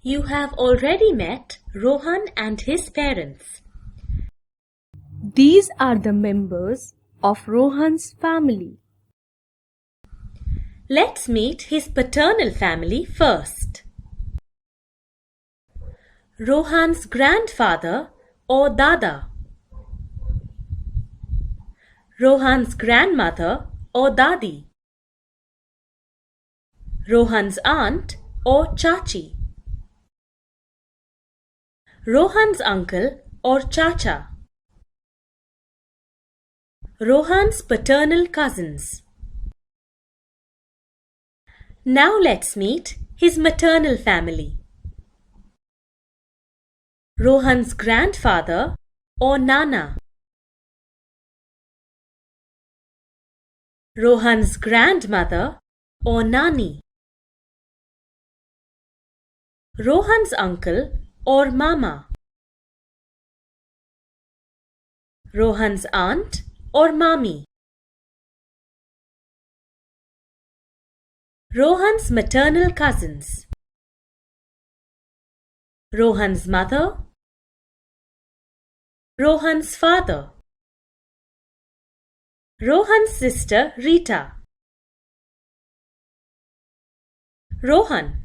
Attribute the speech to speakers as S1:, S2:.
S1: You have already met Rohan and his parents.
S2: These are the members of Rohan's family.
S1: Let's meet his paternal family first. Rohan's grandfather or Dada. Rohan's grandmother or Dadi. Rohan's aunt or Chachi. Rohan's uncle or Chacha. Rohan's paternal cousins. Now let's meet his maternal family. Rohan's grandfather or Nana. Rohan's grandmother or Nani. Rohan's uncle or Mama. Rohan's aunt or Mami. Rohan's maternal cousins. Rohan's mother. Rohan's father. Rohan's sister Rita. Rohan.